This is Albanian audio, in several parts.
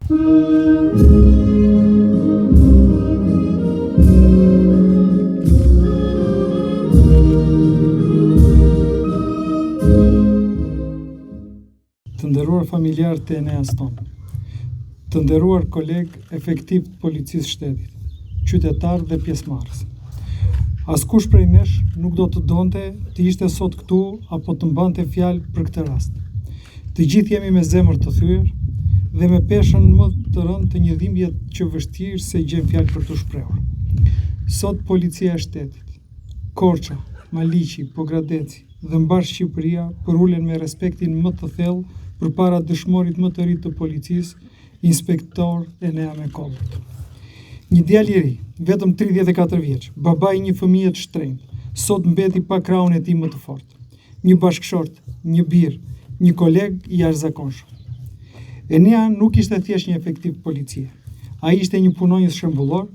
Të nderuar familjarë të Eneas tonë, të nderuar kolegë efektiv të policisë shtetit, qytetarë dhe pjesëmarrës. Askush prej nesh nuk do të donte të ishte sot këtu apo të mbante fjalë për këtë rast. Të gjithë jemi me zemër të thyer dhe me peshën më të rëndë të një dhimbje që vështirë se gjen fjalë për të shprehur. Sot policia e shtetit, Korça, Maliqi, Pogradeci dhe mbar Shqipëria përulen me respektin më të thellë përpara dëshmorit më të ri të policisë, inspektor Enea Mekollët. Një djalë i ri, vetëm 34 vjeç, babai një fëmijë të shtrenjtë, sot mbeti pa krahun e tij më të fortë. Një bashkëshort, një birë, një koleg i jashtëzakonshëm. Enea nuk ishte thjesht një efektiv policie. Ai ishte një punonjës shembullor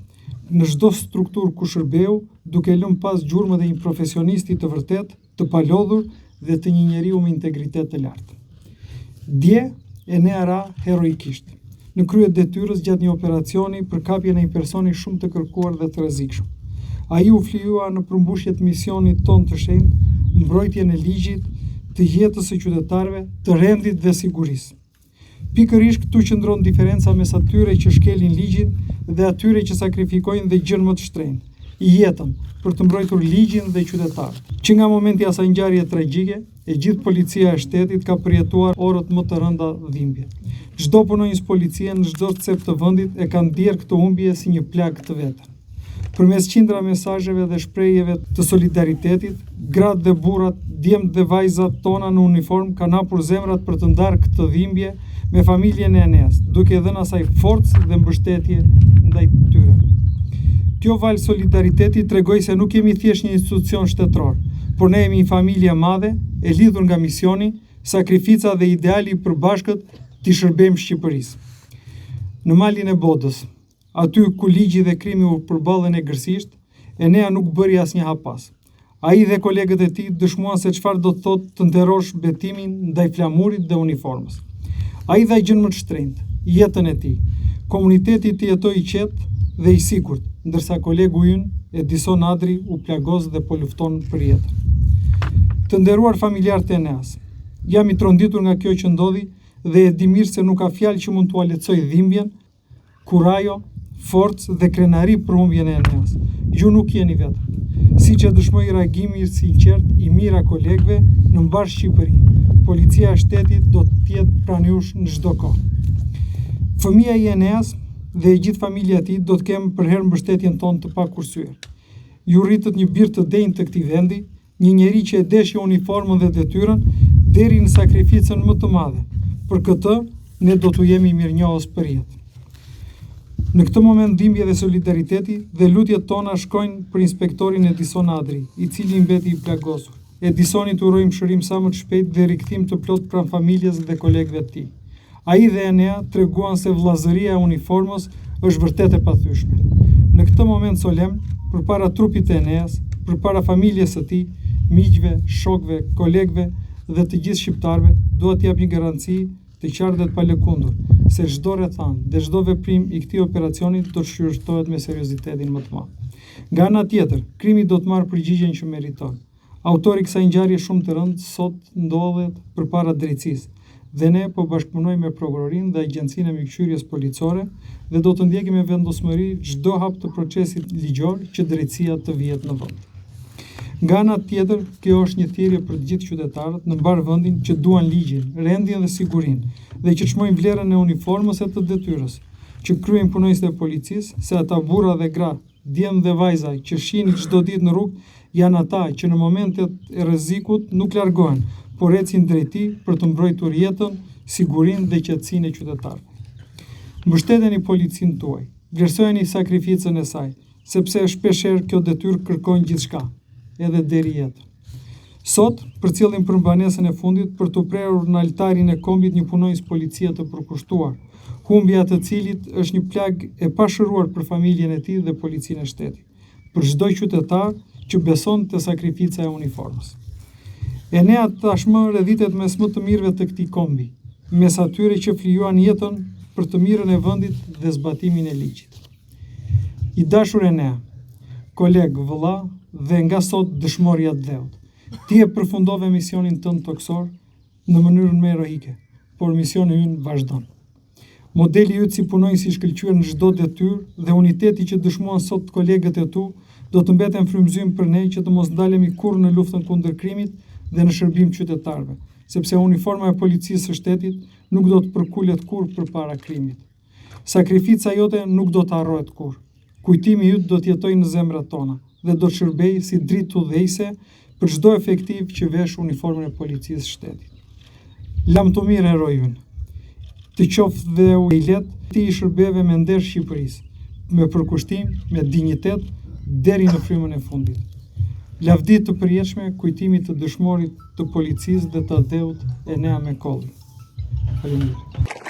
në çdo strukturë ku shërbeu, duke lënë pas gjurmë dhe një profesionisti të vërtet, të palodhur dhe të një njeriu me integritet të lartë. Dje, Enea ra heroikisht, në krye detyrës gjatë një operacioni për kapjen e një personi shumë të kërkuar dhe të rrezikshëm. Ai u flijua në përmbushje të misionit ton të shenjtë, mbrojtjen e ligjit, të jetës së qytetarëve, të rendit dhe sigurisë. Pikërisht këtu qëndron diferenca mes atyre që shkelin ligjin dhe atyre që sakrifikojnë dhe gjën më të shtrenjtë, jetën për të mbrojtur ligjin dhe qytetarët. Që nga momenti i asaj ngjarje tragjike, e gjithë policia e shtetit ka përjetuar orët më të rënda dhimbje. Çdo punonjës policie në çdo cep të vendit e ka ndier këtë humbje si një plagë të vetën. Përmes qindra mesazheve dhe shprehjeve të solidaritetit, gratë dhe burrat, djemtë dhe vajzat tona në uniform kanë hapur zemrat për të ndarë këtë dhimbje me familjen e Eneas, duke dhënë asaj forcë dhe mbështetje ndaj tyre. Kjo valë solidariteti tregoj se nuk jemi thjesht një institucion shtetëror, por ne jemi një familje e madhe, e lidhur nga misioni, sakrifica dhe ideali i përbashkët t'i shërbejmë Shqipërisë. Në malin e Bodës, aty ku ligji dhe krimi u përballen egërsisht, Enea nuk bëri asnjë hapas. Ai dhe kolegët e tij dëshmuan se çfarë do të thotë të nderosh betimin ndaj flamurit dhe uniformës. Ai dha gjën më të shtrenjtë, jetën e tij. Komuniteti të jetojë i qetë dhe i sigurt, ndërsa kolegu ynë, Edison Adri, u plagos dhe po lufton për jetën. Të nderuar familjarë të Eneas, jam i tronditur nga kjo që ndodhi dhe e di mirë se nuk ka fjalë që mund t'u lehtësoj dhimbjen, kurajo, forcë dhe krenari për humbjen e Eneas. Ju nuk jeni vetëm. Siç e dëshmoi reagimi i sinqert i mira kolegëve në mbar Shqipërinë, policia e shtetit do të jetë pranë jush në çdo kohë. Fëmia i Eneas dhe e gjithë familja e tij do të kemë për herë mbështetjen tonë të pakursyer. Ju rritët një bir të denjë të këtij vendi, një njeri që e deshi uniformën dhe detyrën deri në sakrificën më të madhe. Për këtë, ne do t'u jemi mirënjohës për jetë. Në këtë moment dhimbje dhe solidariteti dhe lutjet tona shkojnë për inspektorin Edison Adri, i cili mbeti i plagosur. Edisonit urojmë shërim sa më të shpejt dhe rikthim të plot pranë familjes dhe kolegëve të tij. Ai dhe Enea treguan se vllazëria e uniformës është vërtet e pathyeshme. Në këtë moment solemn, përpara trupit të Eneas, përpara familjes së tij, miqve, shokëve, kolegëve dhe të gjithë shqiptarëve, dua të jap një garanci të qartë dhe të palëkundur se çdo rrethanë dhe çdo veprim i këtij operacioni do të shqyrtohet me seriozitetin më të madh. Nga ana tjetër, krimi do të marrë përgjigjen që meriton. Autori i kësaj ngjarje shumë të rëndë sot ndodhet përpara drejtësisë dhe ne po bashkëpunojmë me prokurorinë dhe agjencinë e mbikëqyrjes policore dhe do të ndjekim me vendosmëri çdo hap të procesit ligjor që drejtësia të vihet në vend. Nga ana tjetër, kjo është një thirrje për të gjithë qytetarët në mbar vendin që duan ligjin, rendin dhe sigurinë dhe që çmojnë vlerën e uniformës e të detyrës, që kryejnë punonjësit e policisë, se ata burra dhe gra, djemë dhe vajza që shihni çdo ditë në rrugë janë ata që në momentet e rrezikut nuk largohen, por ecin drejti për të mbrojtur jetën, sigurinë dhe qetësinë e qytetarëve. Mbështeteni policinë tuaj, vlerësojeni sakrificën e saj, sepse shpeshherë kjo detyrë kërkon gjithçka, edhe deri jetën. Sot, përcjellim për mbanesën e fundit për të prerur në altarin e kombit një punonjës policie të përkushtuar, humbja të cilit është një plag e pashëruar për familjen e tij dhe policinë e shtetit, për çdo qytetar që beson te sakrifica e uniformës. Enea tashmë redhitet mes më të mirëve të këtij kombi, mes atyre që flijuan jetën për të mirën e vendit dhe zbatimin e ligjit. I dashur Enea, koleg, vëlla dhe nga sot dëshmorja të dheut. Ti e përfundove misionin tënd toksor në mënyrën më heroike, por misioni ynë vazhdon. Modeli yt si punonjës i shkëlqyer në çdo detyrë dhe uniteti që dëshmuan sot kolegët e tu do të mbeten frymëzim për ne që të mos ndalemi kurrë në luftën kundër krimit dhe në shërbim qytetarëve, sepse uniforma e policisë së shtetit nuk do të përkulet kurrë përpara krimit. Sakrifica jote nuk do të harrohet kurrë. Kujtimi yt do të jetojë në zemrat tona dhe do të shërbejë si dritë udhëheqëse për çdo efektiv që vesh uniformën e policisë së shtetit. Lam të mirë heroi ynë. Të qoftë dhe u i let, ti i shërbeve me nder Shqipërisë, me përkushtim, me dinjitet, deri në frymën e fundit. Lavdi të përjetshme kujtimit të dëshmorit të policisë dhe të dheut Enea Mekolli. Faleminderit.